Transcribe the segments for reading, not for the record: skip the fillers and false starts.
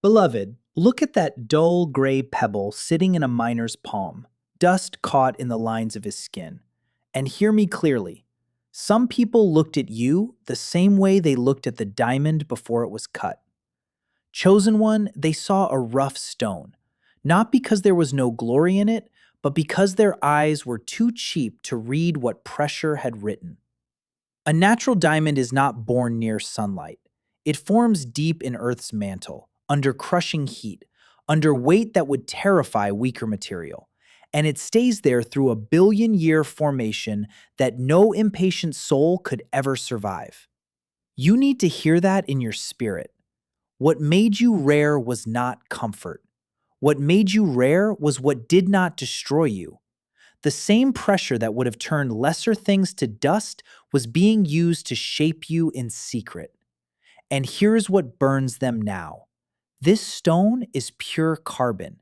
Beloved, look at that dull gray pebble sitting in a miner's palm, dust caught in the lines of his skin. And hear me clearly. Some people looked at you the same way they looked at the diamond before it was cut. Chosen one, they saw a rough stone, not because there was no glory in it, but because their eyes were too cheap to read what pressure had written. A natural diamond is not born near sunlight. It forms deep in Earth's mantle, under crushing heat, under weight that would terrify weaker material. And it stays there through a billion-year formation that no impatient soul could ever survive. You need to hear that in your spirit. What made you rare was not comfort. What made you rare was what did not destroy you. The same pressure that would have turned lesser things to dust was being used to shape you in secret. And here's what burns them now. This stone is pure carbon.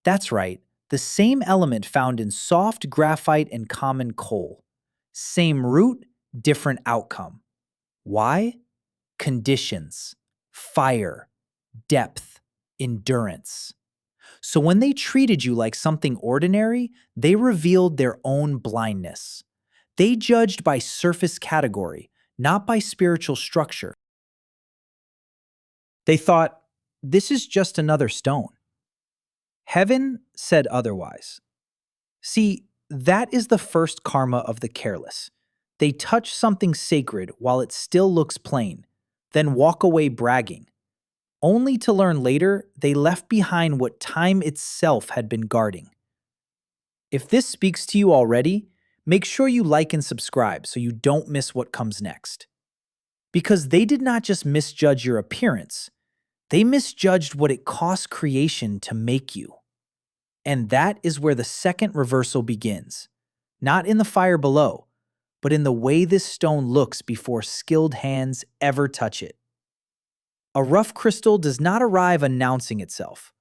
That's right, the same element found in soft graphite and common coal. Same root, different outcome. Why? Conditions, fire, depth, endurance. So when they treated you like something ordinary, they revealed their own blindness. They judged by surface category, not by spiritual structure. They thought, this is just another stone. Heaven said otherwise. See, that is the first karma of the careless. They touch something sacred while it still looks plain, then walk away bragging, only to learn later they left behind what time itself had been guarding. If this speaks to you already, make sure you like and subscribe so you don't miss what comes next. Because they did not just misjudge your appearance, they misjudged what it cost creation to make you. And that is where the second reversal begins, not in the fire below, but in the way this stone looks before skilled hands ever touch it. A rough crystal does not arrive announcing itself.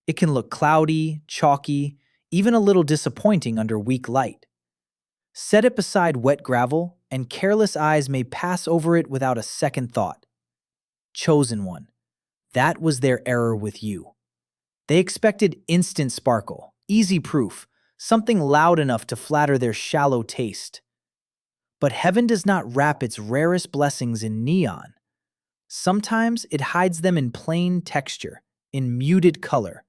It can look cloudy, chalky, even a little disappointing under weak light. Set it beside wet gravel, and careless eyes may pass over it without a second thought. Chosen one. That was their error with you. They expected instant sparkle, easy proof, something loud enough to flatter their shallow taste. But heaven does not wrap its rarest blessings in neon. Sometimes it hides them in plain texture, in muted color,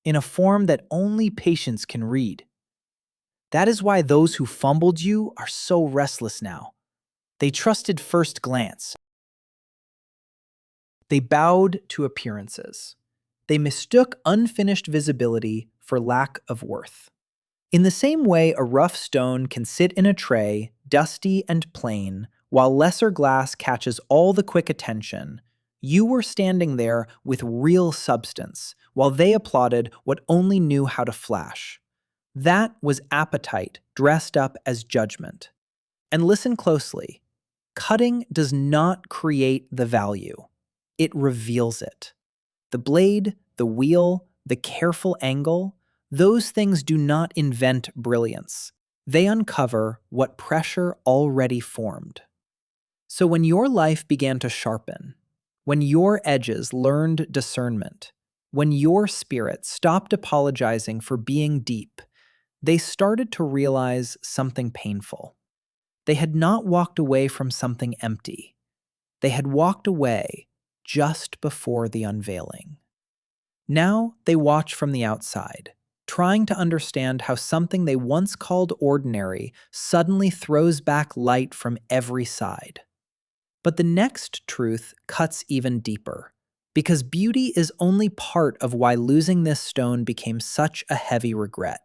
in a form that only patience can read. That is why those who fumbled you are so restless now. They trusted first glance. They bowed to appearances. They mistook unfinished visibility for lack of worth. In the same way a rough stone can sit in a tray, dusty and plain, while lesser glass catches all the quick attention, you were standing there with real substance, while they applauded what only knew how to flash. That was appetite dressed up as judgment. And listen closely. Cutting does not create the value. It reveals it. The blade, the wheel, the careful angle, those things do not invent brilliance. They uncover what pressure already formed. So when your life began to sharpen, when your edges learned discernment, when your spirit stopped apologizing for being deep, they started to realize something painful. They had not walked away from something empty. They had walked away just before the unveiling. Now they watch from the outside, trying to understand how something they once called ordinary suddenly throws back light from every side. But the next truth cuts even deeper, because beauty is only part of why losing this stone became such a heavy regret.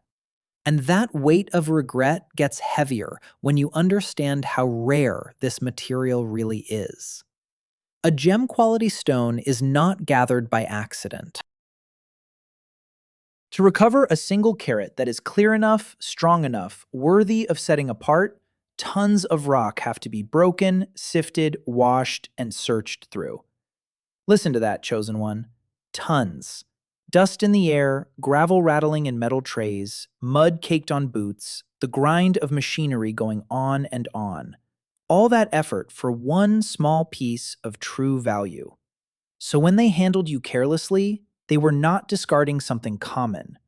And that weight of regret gets heavier when you understand how rare this material really is. A gem-quality stone is not gathered by accident. To recover a single carat that is clear enough, strong enough, worthy of setting apart, tons of rock have to be broken, sifted, washed, and searched through. Listen to that, chosen one. Tons. Dust in the air, gravel rattling in metal trays, mud caked on boots, the grind of machinery going on and on. All that effort for one small piece of true value. So when they handled you carelessly, They were not discarding something common.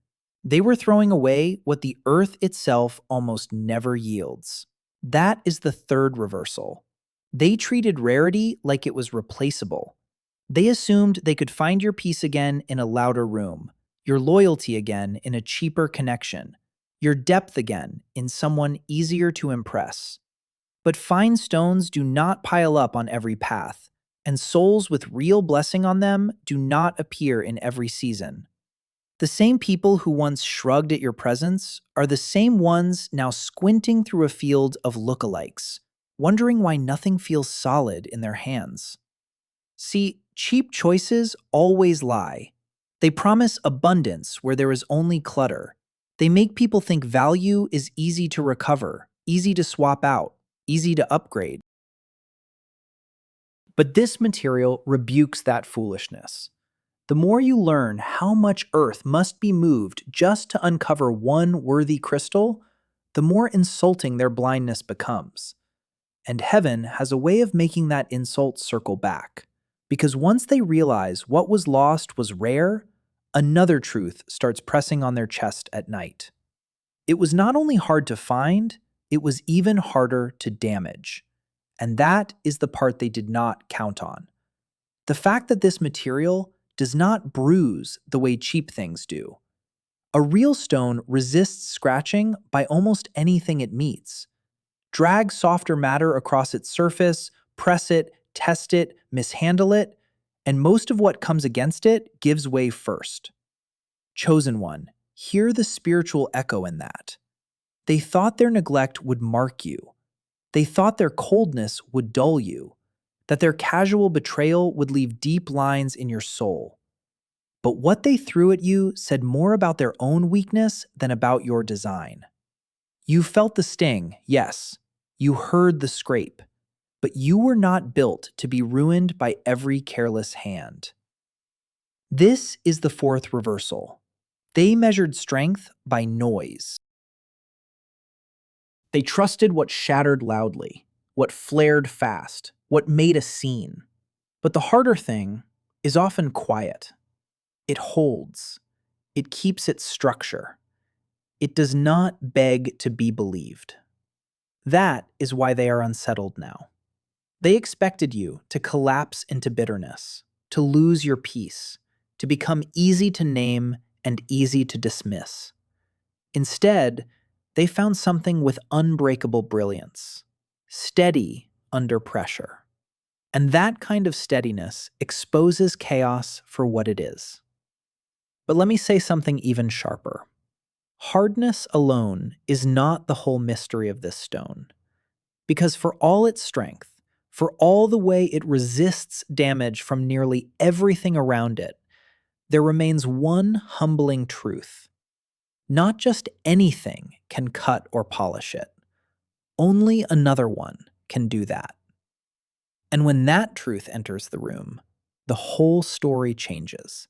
They were throwing away what the earth itself almost never yields. That is the third reversal. They treated rarity like it was replaceable. They assumed they could find your peace again in a louder room, your loyalty again in a cheaper connection, your depth again in someone easier to impress. But fine stones do not pile up on every path, and souls with real blessing on them do not appear in every season. The same people who once shrugged at your presence are the same ones now squinting through a field of lookalikes, wondering why nothing feels solid in their hands. See, cheap choices always lie. They promise abundance where there is only clutter. They make people think value is easy to recover, easy to swap out, easy to upgrade. But this material rebukes that foolishness. The more you learn how much earth must be moved just to uncover one worthy crystal, the more insulting their blindness becomes. And heaven has a way of making that insult circle back. Because once they realize what was lost was rare, another truth starts pressing on their chest at night. It was not only hard to find, it was even harder to damage. And that is the part they did not count on. The fact that this material does not bruise the way cheap things do. A real stone resists scratching by almost anything it meets. Drag softer matter across its surface, press it, test it, mishandle it, and most of what comes against it gives way first. Chosen one, hear the spiritual echo in that. They thought their neglect would mark you. They thought their coldness would dull you, that their casual betrayal would leave deep lines in your soul. But what they threw at you said more about their own weakness than about your design. You felt the sting, yes. You heard the scrape. But you were not built to be ruined by every careless hand. This is the fourth reversal. They measured strength by noise. They trusted what shattered loudly, what flared fast, what made a scene. But the harder thing is often quiet. It holds. It keeps its structure. It does not beg to be believed. That is why they are unsettled now. They expected you to collapse into bitterness, to lose your peace, to become easy to name and easy to dismiss. Instead, they found something with unbreakable brilliance, steady under pressure. And that kind of steadiness exposes chaos for what it is. But let me say something even sharper. Hardness alone is not the whole mystery of this stone. Because for all its strength, for all the way it resists damage from nearly everything around it, there remains one humbling truth. Not just anything can cut or polish it. Only another one can do that. And when that truth enters the room, the whole story changes.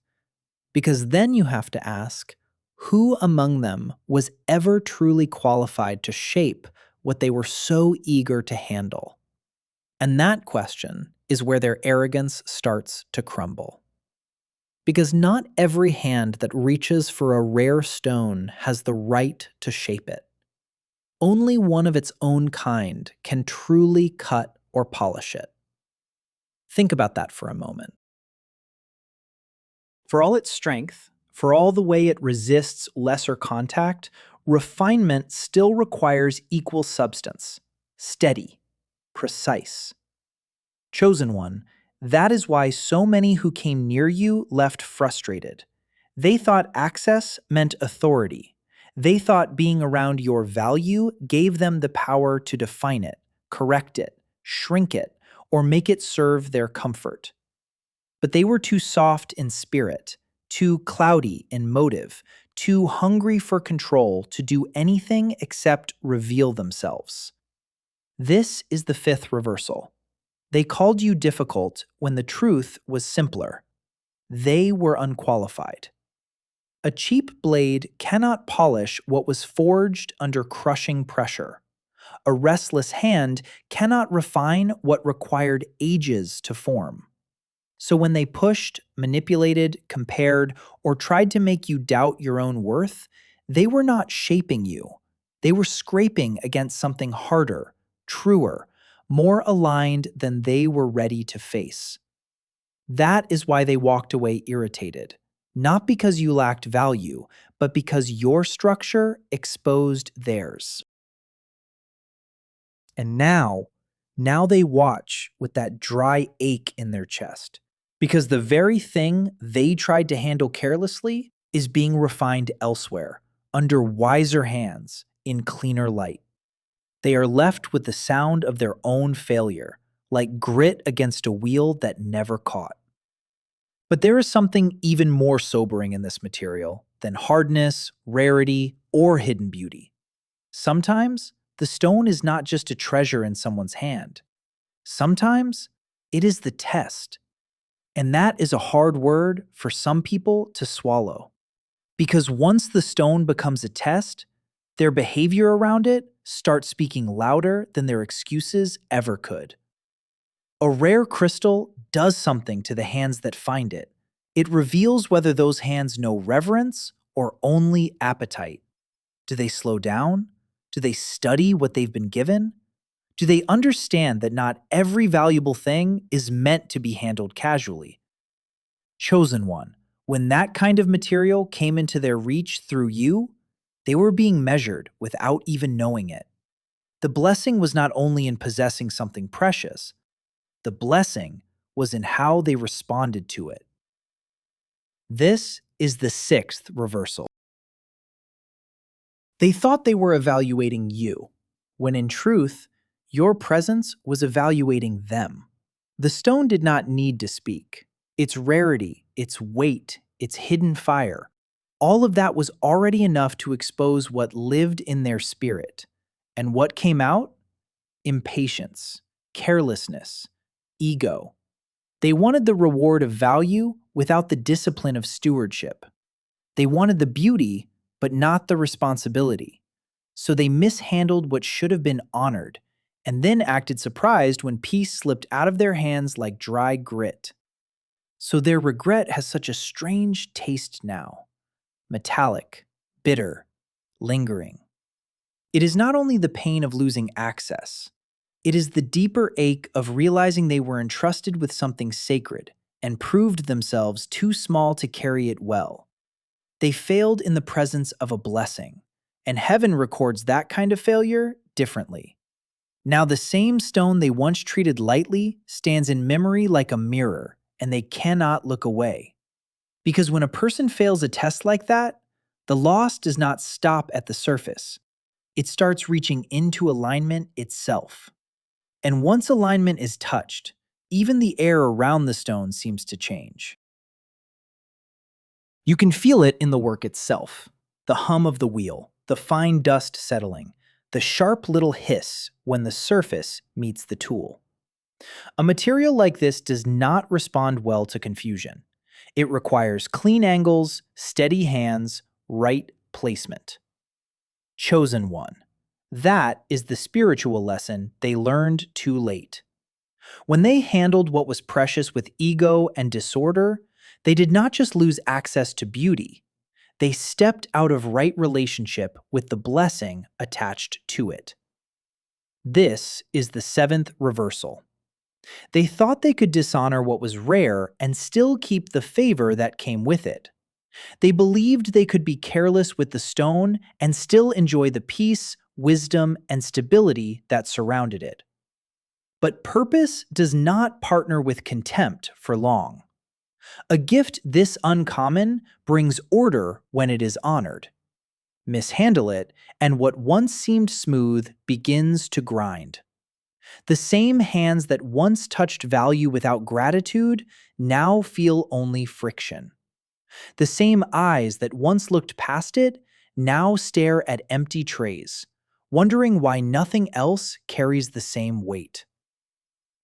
Because then you have to ask, who among them was ever truly qualified to shape what they were so eager to handle? And that question is where their arrogance starts to crumble. Because not every hand that reaches for a rare stone has the right to shape it. Only one of its own kind can truly cut or polish it. Think about that for a moment. For all its strength, for all the way it resists lesser contact, refinement still requires equal substance, steady, precise. Chosen one, that is why so many who came near you left frustrated. They thought access meant authority. They thought being around your value gave them the power to define it, correct it, shrink it, or make it serve their comfort. But they were too soft in spirit, too cloudy in motive, too hungry for control to do anything except reveal themselves. This is the fifth reversal. They called you difficult when the truth was simpler. They were unqualified. A cheap blade cannot polish what was forged under crushing pressure. A restless hand cannot refine what required ages to form. So when they pushed, manipulated, compared, or tried to make you doubt your own worth, they were not shaping you. They were scraping against something harder, truer, more aligned than they were ready to face. That is why they walked away irritated. Not because you lacked value, but because your structure exposed theirs. And now they watch with that dry ache in their chest. Because the very thing they tried to handle carelessly is being refined elsewhere, under wiser hands, in cleaner light. They are left with the sound of their own failure, like grit against a wheel that never caught. But there is something even more sobering in this material than hardness, rarity, or hidden beauty. Sometimes, the stone is not just a treasure in someone's hand. Sometimes, it is the test. And that is a hard word for some people to swallow. Because once the stone becomes a test, their behavior around it starts speaking louder than their excuses ever could. A rare crystal does something to the hands that find it. It reveals whether those hands know reverence or only appetite. Do they slow down? Do they study what they've been given? Do they understand that not every valuable thing is meant to be handled casually? Chosen one, when that kind of material came into their reach through you, they were being measured without even knowing it. The blessing was not only in possessing something precious, the blessing was in how they responded to it. This is the sixth reversal. They thought they were evaluating you, when in truth, your presence was evaluating them. The stone did not need to speak. Its rarity, its weight, its hidden fire, all of that was already enough to expose what lived in their spirit. And what came out? Impatience, carelessness, ego. They wanted the reward of value without the discipline of stewardship. They wanted the beauty, but not the responsibility. So they mishandled what should have been honored, and then acted surprised when peace slipped out of their hands like dry grit. So their regret has such a strange taste now. Metallic, bitter, lingering. It is not only the pain of losing access, it is the deeper ache of realizing they were entrusted with something sacred and proved themselves too small to carry it well. They failed in the presence of a blessing, and heaven records that kind of failure differently. Now the same stone they once treated lightly stands in memory like a mirror, and they cannot look away. Because when a person fails a test like that, the loss does not stop at the surface. It starts reaching into alignment itself. And once alignment is touched, even the air around the stone seems to change. You can feel it in the work itself. The hum of the wheel, the fine dust settling, the sharp little hiss when the surface meets the tool. A material like this does not respond well to confusion. It requires clean angles, steady hands, right placement. Chosen one. That is the spiritual lesson they learned too late. When they handled what was precious with ego and disorder, they did not just lose access to beauty, they stepped out of right relationship with the blessing attached to it. This is the seventh reversal. They thought they could dishonor what was rare and still keep the favor that came with it. They believed they could be careless with the stone and still enjoy the peace, wisdom, and stability that surrounded it. But purpose does not partner with contempt for long. A gift this uncommon brings order when it is honored. Mishandle it, and what once seemed smooth begins to grind. The same hands that once touched value without gratitude now feel only friction. The same eyes that once looked past it now stare at empty trays, wondering why nothing else carries the same weight.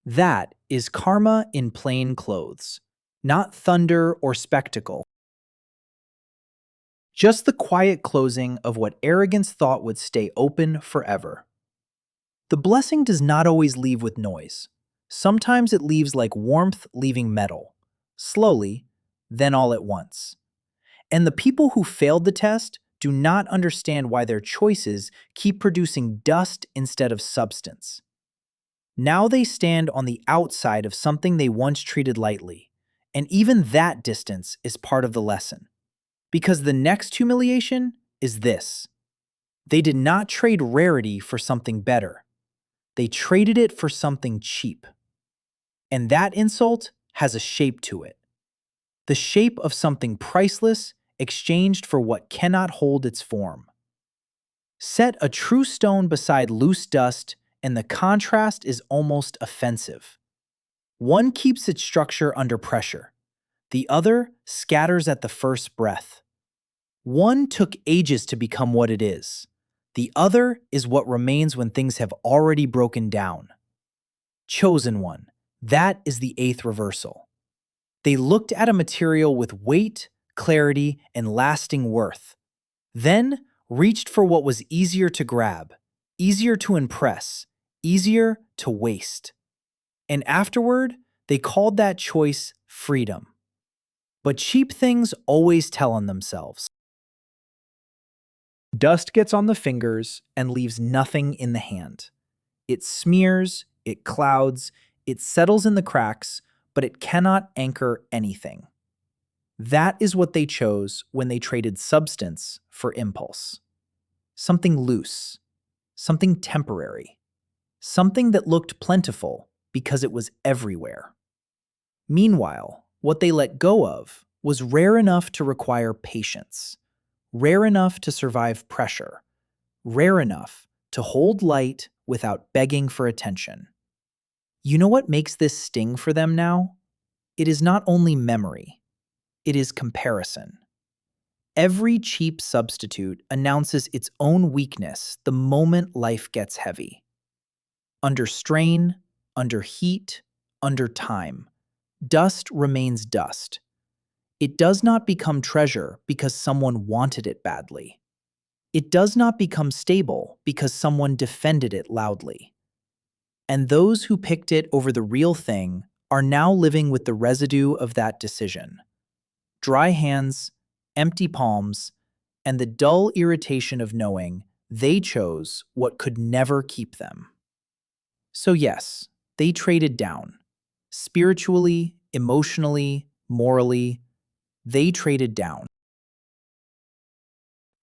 That is karma in plain clothes, not thunder or spectacle. Just the quiet closing of what arrogance thought would stay open forever. The blessing does not always leave with noise. Sometimes it leaves like warmth leaving metal, slowly, then all at once. And the people who failed the test do not understand why their choices keep producing dust instead of substance. Now they stand on the outside of something they once treated lightly, and even that distance is part of the lesson. Because the next humiliation is this: they did not trade rarity for something better. They traded it for something cheap. And that insult has a shape to it. The shape of something priceless exchanged for what cannot hold its form. Set a true stone beside loose dust, and the contrast is almost offensive. One keeps its structure under pressure. The other scatters at the first breath. One took ages to become what it is. The other is what remains when things have already broken down. Chosen one. That is the eighth reversal. They looked at a material with weight, clarity, and lasting worth. Then reached for what was easier to grab, easier to impress, easier to waste. And afterward, they called that choice freedom. But cheap things always tell on themselves. Dust gets on the fingers and leaves nothing in the hand. It smears, it clouds, it settles in the cracks, but it cannot anchor anything. That is what they chose when they traded substance for impulse. Something loose, something temporary, something that looked plentiful because it was everywhere. Meanwhile, what they let go of was rare enough to require patience, rare enough to survive pressure, rare enough to hold light without begging for attention. You know what makes this sting for them now? It is not only memory, it is comparison. Every cheap substitute announces its own weakness the moment life gets heavy. Under strain, under heat, under time, dust remains dust. It does not become treasure because someone wanted it badly. It does not become stable because someone defended it loudly. And those who picked it over the real thing are now living with the residue of that decision. Dry hands, empty palms, and the dull irritation of knowing they chose what could never keep them. So yes, they traded down. Spiritually, emotionally, morally, they traded down.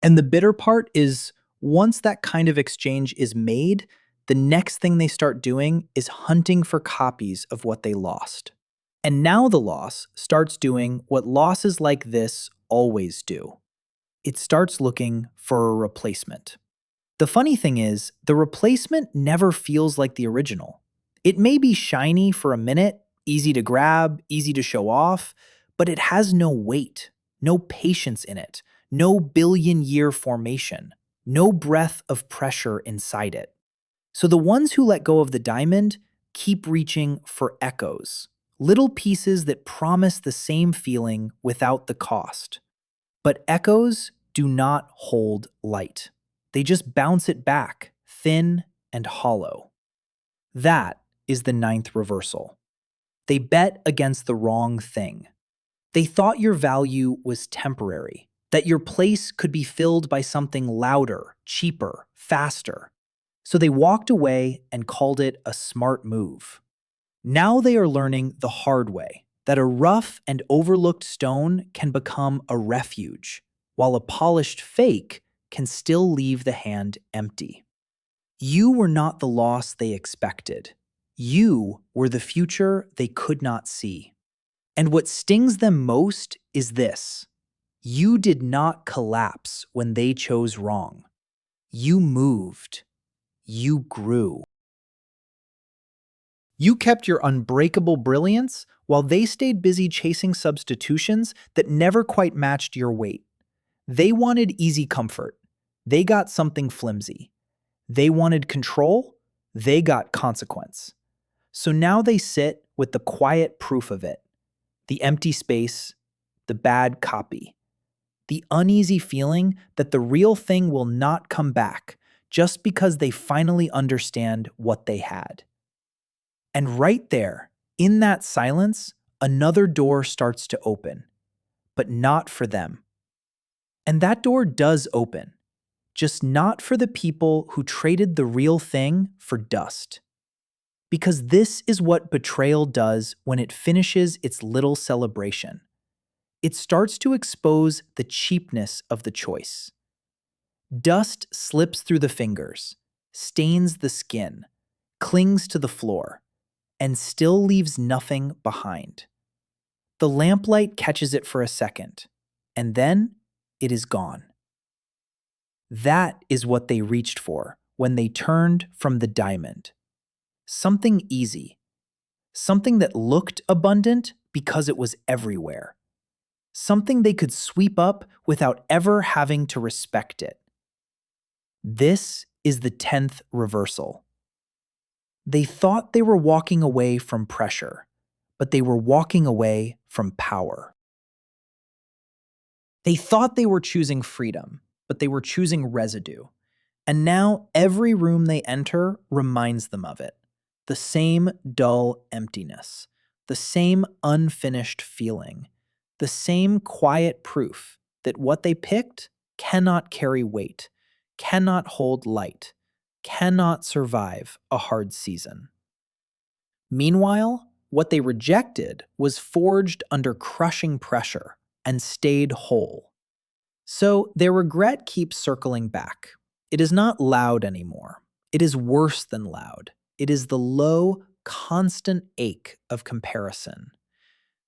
And the bitter part is, once that kind of exchange is made, the next thing they start doing is hunting for copies of what they lost. And now the loss starts doing what losses like this always do. It starts looking for a replacement. The funny thing is, the replacement never feels like the original. It may be shiny for a minute, easy to grab, easy to show off, but it has no weight, no patience in it, no billion-year formation, no breath of pressure inside it. So the ones who let go of the diamond keep reaching for echoes, little pieces that promise the same feeling without the cost. But echoes do not hold light. They just bounce it back, thin and hollow. That is the ninth reversal. They bet against the wrong thing. They thought your value was temporary, that your place could be filled by something louder, cheaper, faster. So they walked away and called it a smart move. Now they are learning the hard way that a rough and overlooked stone can become a refuge, while a polished fake can still leave the hand empty. You were not the loss they expected. You were the future they could not see. And what stings them most is this: you did not collapse when they chose wrong. You moved. You grew. You kept your unbreakable brilliance while they stayed busy chasing substitutions that never quite matched your weight. They wanted easy comfort. They got something flimsy. They wanted control. They got consequence. So now they sit with the quiet proof of it: the empty space, the bad copy, the uneasy feeling that the real thing will not come back just because they finally understand what they had. And right there, in that silence, another door starts to open, but not for them. And that door does open, just not for the people who traded the real thing for dust. Because this is what betrayal does when it finishes its little celebration. It starts to expose the cheapness of the choice. Dust slips through the fingers, stains the skin, clings to the floor, and still leaves nothing behind. The lamplight catches it for a second, and then it is gone. That is what they reached for when they turned from the diamond. Something easy. Something that looked abundant because it was everywhere. Something they could sweep up without ever having to respect it. This is the 10th reversal. They thought they were walking away from pressure, but they were walking away from power. They thought they were choosing freedom, but they were choosing residue. And now every room they enter reminds them of it. The same dull emptiness, the same unfinished feeling, the same quiet proof that what they picked cannot carry weight, cannot hold light, cannot survive a hard season. Meanwhile, what they rejected was forged under crushing pressure and stayed whole. So their regret keeps circling back. It is not loud anymore. It is worse than loud. It is the low, constant ache of comparison.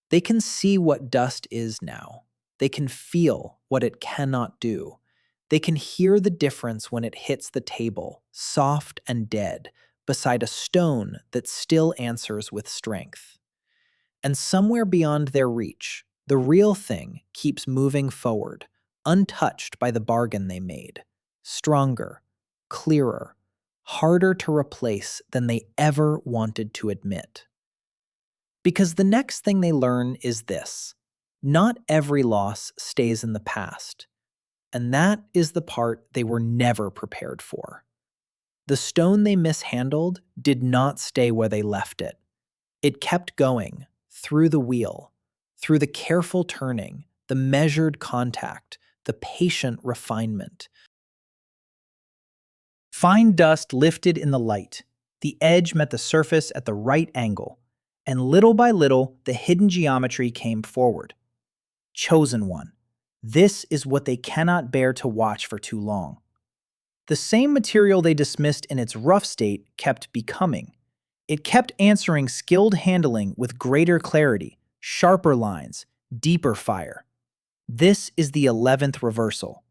They can see what dust is now. They can feel what it cannot do. They can hear the difference when it hits the table, soft and dead, beside a stone that still answers with strength. And somewhere beyond their reach, the real thing keeps moving forward, untouched by the bargain they made, stronger, clearer, harder to replace than they ever wanted to admit. Because the next thing they learn is this: not every loss stays in the past. And that is the part they were never prepared for. The stone they mishandled did not stay where they left it. It kept going, through the wheel, through the careful turning, the measured contact, the patient refinement. Fine dust lifted in the light. The edge met the surface at the right angle, and little by little, the hidden geometry came forward. Chosen one. This is what they cannot bear to watch for too long. The same material they dismissed in its rough state kept becoming. It kept answering skilled handling with greater clarity, sharper lines, deeper fire. This is the 11th reversal.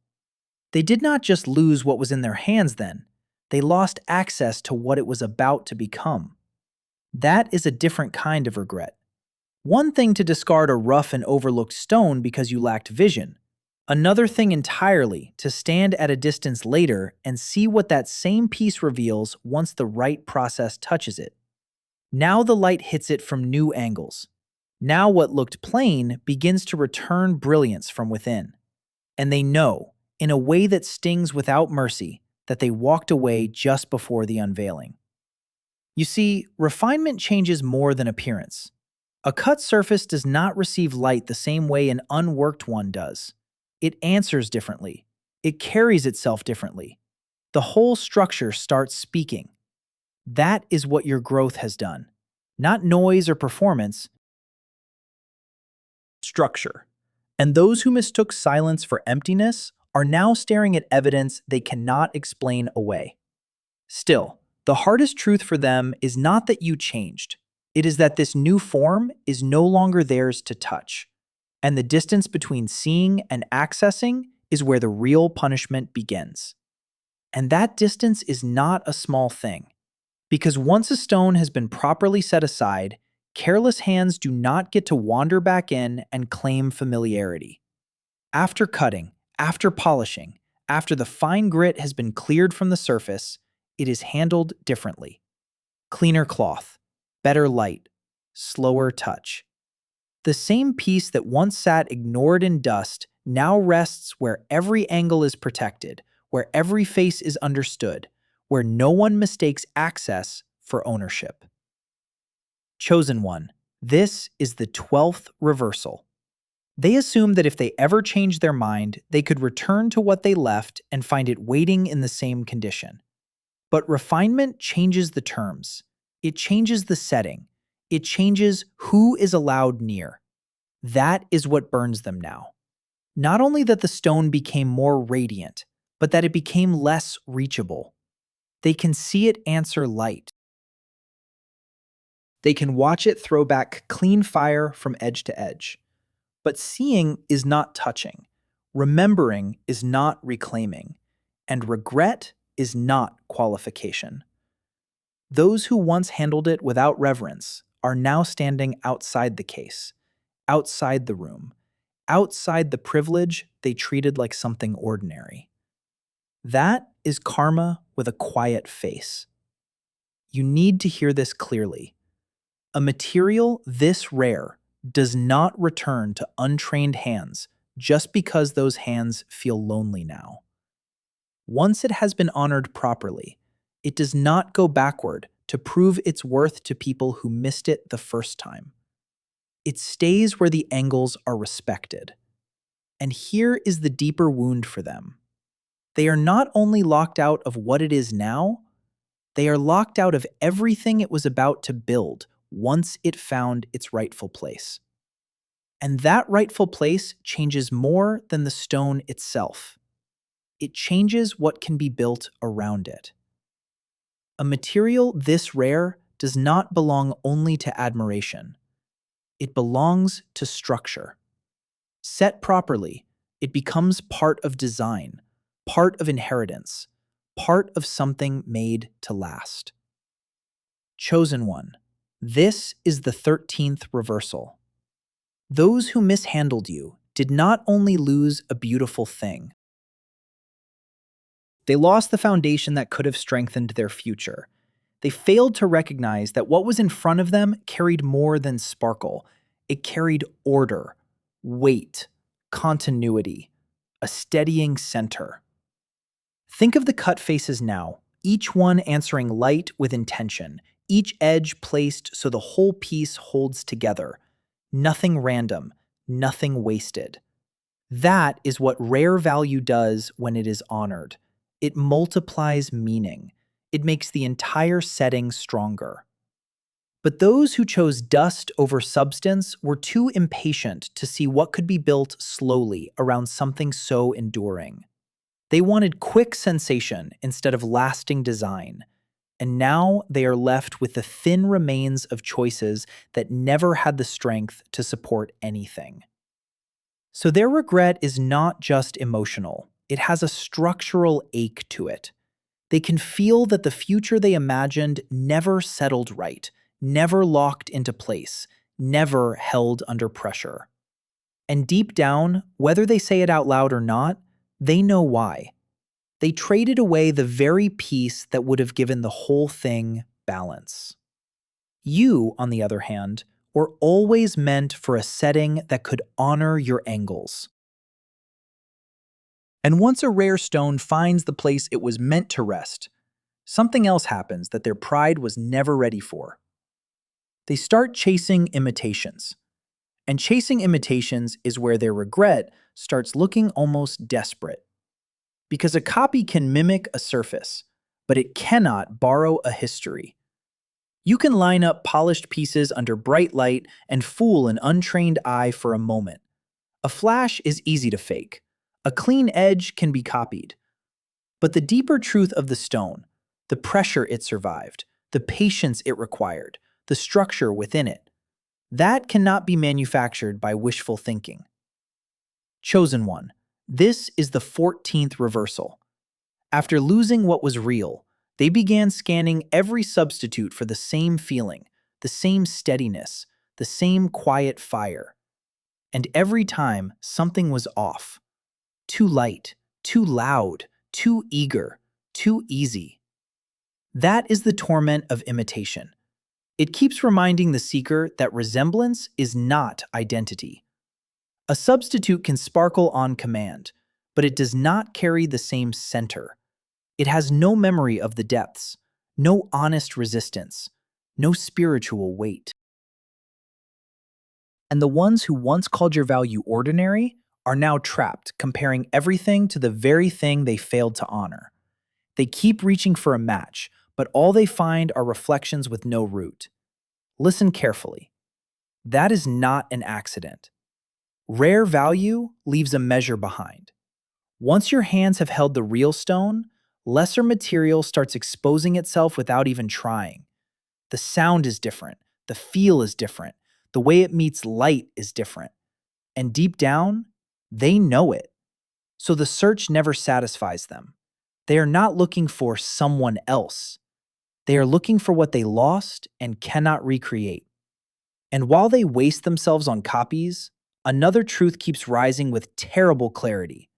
They did not just lose what was in their hands then, they lost access to what it was about to become. That is a different kind of regret. One thing to discard a rough and overlooked stone because you lacked vision. Another thing entirely to stand at a distance later and see what that same piece reveals once the right process touches it. Now the light hits it from new angles. Now what looked plain begins to return brilliance from within. And they know, in a way that stings without mercy, that they walked away just before the unveiling. You see, refinement changes more than appearance. A cut surface does not receive light the same way an unworked one does. It answers differently. It carries itself differently. The whole structure starts speaking. That is what your growth has done. Not noise or performance. Structure. And those who mistook silence for emptiness are now staring at evidence they cannot explain away. Still, the hardest truth for them is not that you changed. It is that this new form is no longer theirs to touch. And the distance between seeing and accessing is where the real punishment begins. And that distance is not a small thing. Because once a stone has been properly set aside, careless hands do not get to wander back in and claim familiarity. After cutting, after polishing, after the fine grit has been cleared from the surface, it is handled differently. Cleaner cloth, better light, slower touch. The same piece that once sat ignored in dust now rests where every angle is protected, where every face is understood, where no one mistakes access for ownership. Chosen one, This is the 12th reversal. They assumed that if they ever changed their mind, they could return to what they left and find it waiting in the same condition. But refinement changes the terms. It changes the setting. It changes who is allowed near. That is what burns them now. Not only that the stone became more radiant, but that it became less reachable. They can see it answer light. They can watch it throw back clean fire from edge to edge. But seeing is not touching. Remembering is not reclaiming. And regret is not qualification. Those who once handled it without reverence are now standing outside the case, outside the room, outside the privilege they treated like something ordinary. That is karma with a quiet face. You need to hear this clearly. A material this rare does not return to untrained hands just because those hands feel lonely now. Once it has been honored properly, it does not go backward to prove its worth to people who missed it the first time. It stays where the angles are respected. And here is the deeper wound for them. They are not only locked out of what it is now, they are locked out of everything it was about to build once it found its rightful place. And that rightful place changes more than the stone itself. It changes what can be built around it. A material this rare does not belong only to admiration. It belongs to structure. Set properly, it becomes part of design, part of inheritance, part of something made to last. Chosen one, this is the 13th reversal. Those who mishandled you did not only lose a beautiful thing, they lost the foundation that could have strengthened their future. They failed to recognize that what was in front of them carried more than sparkle. It carried order, weight, continuity, a steadying center. Think of the cut faces now, each one answering light with intention, each edge placed so the whole piece holds together. Nothing random, nothing wasted. That is what rare value does when it is honored. It multiplies meaning. It makes the entire setting stronger. But those who chose dust over substance were too impatient to see what could be built slowly around something so enduring. They wanted quick sensation instead of lasting design. And now they are left with the thin remains of choices that never had the strength to support anything. So their regret is not just emotional. It has a structural ache to it. They can feel that the future they imagined never settled right, never locked into place, never held under pressure. And deep down, whether they say it out loud or not, they know why. They traded away the very piece that would have given the whole thing balance. You, on the other hand, were always meant for a setting that could honor your angles. And once a rare stone finds the place it was meant to rest, something else happens that their pride was never ready for. They start chasing imitations. And chasing imitations is where their regret starts looking almost desperate. Because a copy can mimic a surface, but it cannot borrow a history. You can line up polished pieces under bright light and fool an untrained eye for a moment. A flash is easy to fake. A clean edge can be copied. But the deeper truth of the stone, the pressure it survived, the patience it required, the structure within it, that cannot be manufactured by wishful thinking. Chosen one, this is the 14th reversal. After losing what was real, they began scanning every substitute for the same feeling, the same steadiness, the same quiet fire. And every time, something was off. Too light, too loud, too eager, too easy. That is the torment of imitation. It keeps reminding the seeker that resemblance is not identity. A substitute can sparkle on command, but it does not carry the same center. It has no memory of the depths, no honest resistance, no spiritual weight. And the ones who once called your value ordinary are now trapped, comparing everything to the very thing they failed to honor. They keep reaching for a match, but all they find are reflections with no root. Listen carefully. That is not an accident. Rare value leaves a measure behind. Once your hands have held the real stone, lesser material starts exposing itself without even trying. The sound is different, the feel is different, the way it meets light is different. And deep down, they know it. So the search never satisfies them. They are not looking for someone else. They are looking for what they lost and cannot recreate. And while they waste themselves on copies, another truth keeps rising with terrible clarity.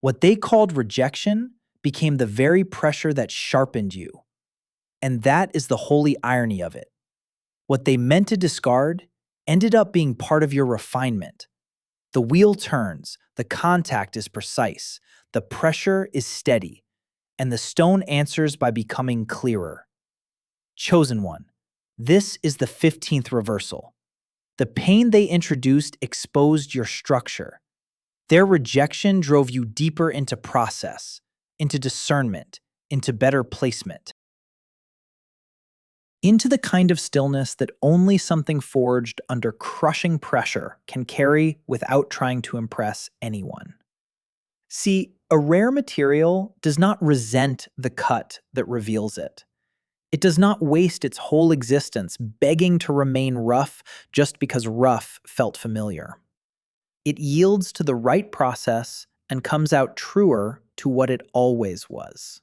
What they called rejection became the very pressure that sharpened you. And that is the holy irony of it. What they meant to discard ended up being part of your refinement. The wheel turns, the contact is precise, the pressure is steady, and the stone answers by becoming clearer. Chosen one, this is the 15th reversal. The pain they introduced exposed your structure. Their rejection drove you deeper into process, into discernment, into better placement. Into the kind of stillness that only something forged under crushing pressure can carry without trying to impress anyone. See, a rare material does not resent the cut that reveals it. It does not waste its whole existence begging to remain rough just because rough felt familiar. It yields to the right process and comes out truer to what it always was.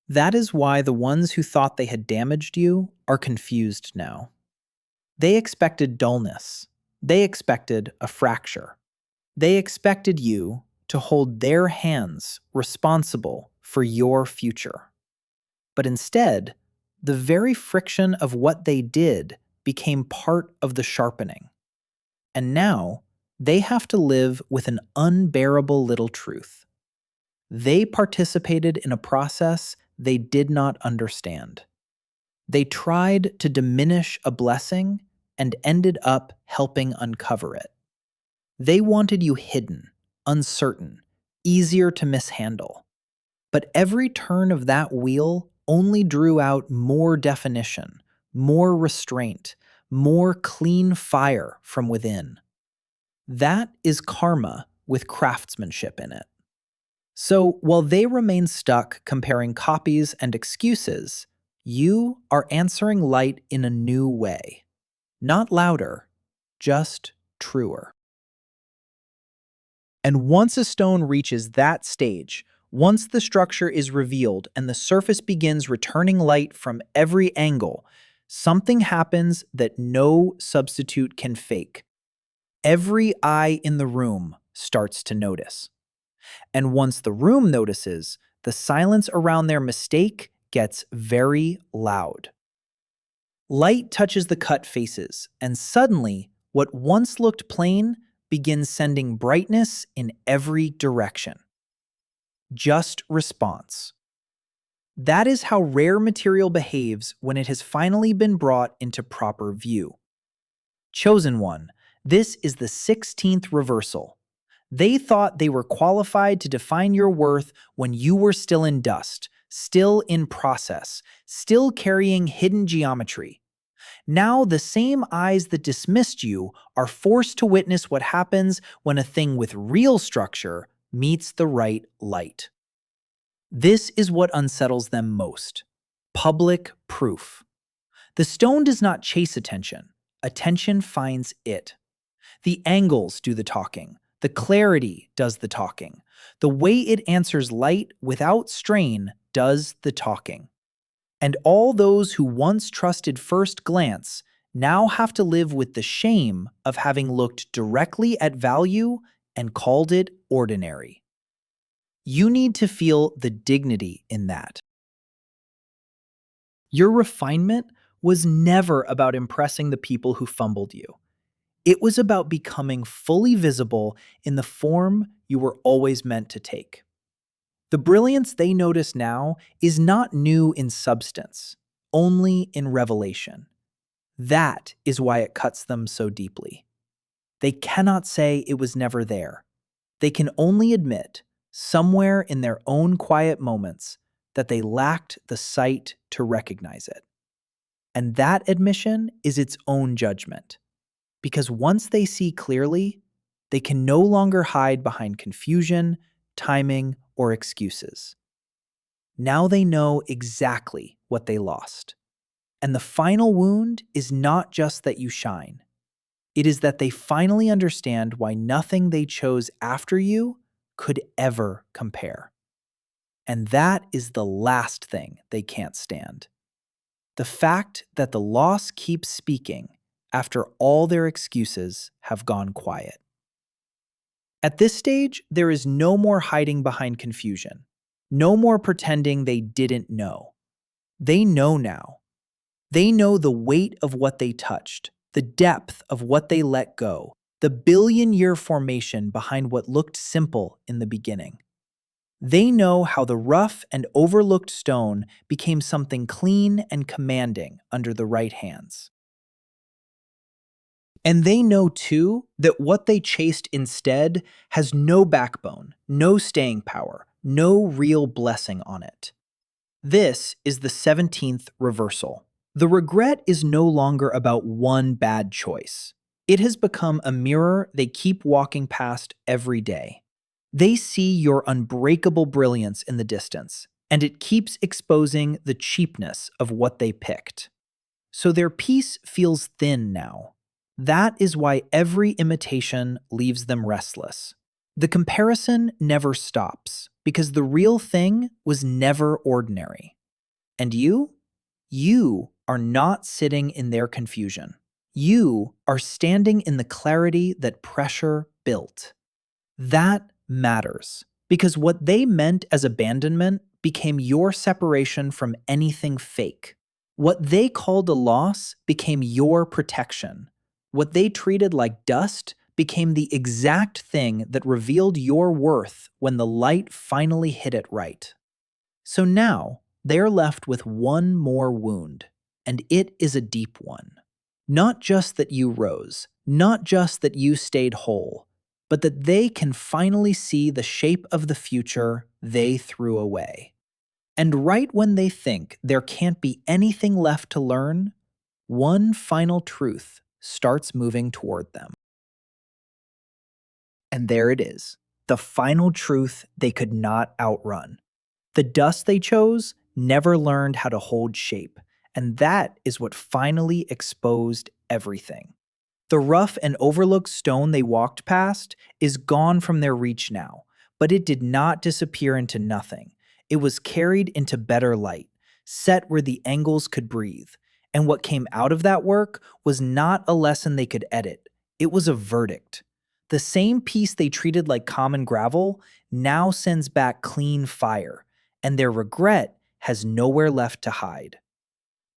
That is why the ones who thought they had damaged you are confused now. They expected dullness. They expected a fracture. They expected you to hold their hands responsible for your future. But instead, the very friction of what they did became part of the sharpening. And now, they have to live with an unbearable little truth. They participated in a process they did not understand. They tried to diminish a blessing and ended up helping uncover it. They wanted you hidden, uncertain, easier to mishandle. But every turn of that wheel only drew out more definition, more restraint, more clean fire from within. That is karma with craftsmanship in it. So while they remain stuck comparing copies and excuses, you are answering light in a new way. Not louder, just truer. And once a stone reaches that stage, once the structure is revealed and the surface begins returning light from every angle, something happens that no substitute can fake. Every eye in the room starts to notice. And once the room notices, the silence around their mistake gets very loud. Light touches the cut faces, and suddenly, what once looked plain begins sending brightness in every direction. Just response. That is how rare material behaves when it has finally been brought into proper view. Chosen one, this is the 16th reversal. They thought they were qualified to define your worth when you were still in dust, still in process, still carrying hidden geometry. Now the same eyes that dismissed you are forced to witness what happens when a thing with real structure meets the right light. This is what unsettles them most. Public proof. The stone does not chase attention. Attention finds it. The angles do the talking. The clarity does the talking. The way it answers light without strain does the talking. And all those who once trusted first glance now have to live with the shame of having looked directly at value and called it ordinary. You need to feel the dignity in that. Your refinement was never about impressing the people who fumbled you. It was about becoming fully visible in the form you were always meant to take. The brilliance they notice now is not new in substance, only in revelation. That is why it cuts them so deeply. They cannot say it was never there. They can only admit, somewhere in their own quiet moments, that they lacked the sight to recognize it. And that admission is its own judgment. Because once they see clearly, they can no longer hide behind confusion, timing, or excuses. Now they know exactly what they lost. And the final wound is not just that you shine. It is that they finally understand why nothing they chose after you could ever compare. And that is the last thing they can't stand. The fact that the loss keeps speaking after all their excuses have gone quiet. At this stage, there is no more hiding behind confusion, no more pretending they didn't know. They know now. They know the weight of what they touched, the depth of what they let go, the billion-year formation behind what looked simple in the beginning. They know how the rough and overlooked stone became something clean and commanding under the right hands. And they know, too, that what they chased instead has no backbone, no staying power, no real blessing on it. This is the 17th reversal. The regret is no longer about one bad choice. It has become a mirror they keep walking past every day. They see your unbreakable brilliance in the distance, and it keeps exposing the cheapness of what they picked. So their peace feels thin now. That is why every imitation leaves them restless. The comparison never stops, because the real thing was never ordinary. And you are not sitting in their confusion. You are standing in the clarity that pressure built. That matters, because what they meant as abandonment became your separation from anything fake. What they called a loss became your protection. What they treated like dust became the exact thing that revealed your worth when the light finally hit it right. So now, they are left with one more wound, and it is a deep one. Not just that you rose, not just that you stayed whole, but that they can finally see the shape of the future they threw away. And right when they think there can't be anything left to learn, one final truth starts moving toward them. And there it is, the final truth they could not outrun. The dust they chose never learned how to hold shape, and that is what finally exposed everything. The rough and overlooked stone they walked past is gone from their reach now, but it did not disappear into nothing. It was carried into better light, set where the angles could breathe. And what came out of that work was not a lesson they could edit. It was a verdict. The same piece they treated like common gravel now sends back clean fire, and their regret has nowhere left to hide.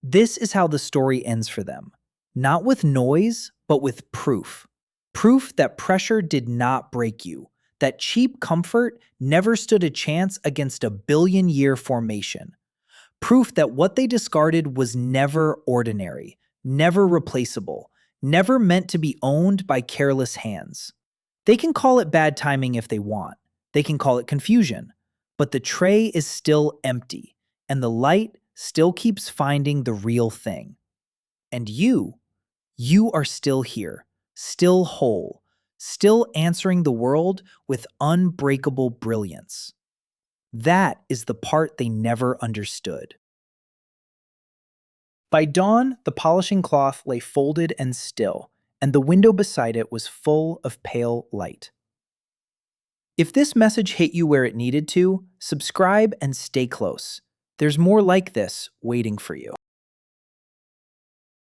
This is how the story ends for them. Not with noise, but with proof. Proof that pressure did not break you, that cheap comfort never stood a chance against a billion-year formation. Proof that what they discarded was never ordinary, never replaceable, never meant to be owned by careless hands. They can call it bad timing if they want. They can call it confusion. But the tray is still empty, and the light still keeps finding the real thing. And you are still here, still whole, still answering the world with unbreakable brilliance. That is the part they never understood. By dawn, the polishing cloth lay folded and still, and the window beside it was full of pale light. If this message hit you where it needed to, subscribe and stay close. There's more like this waiting for you.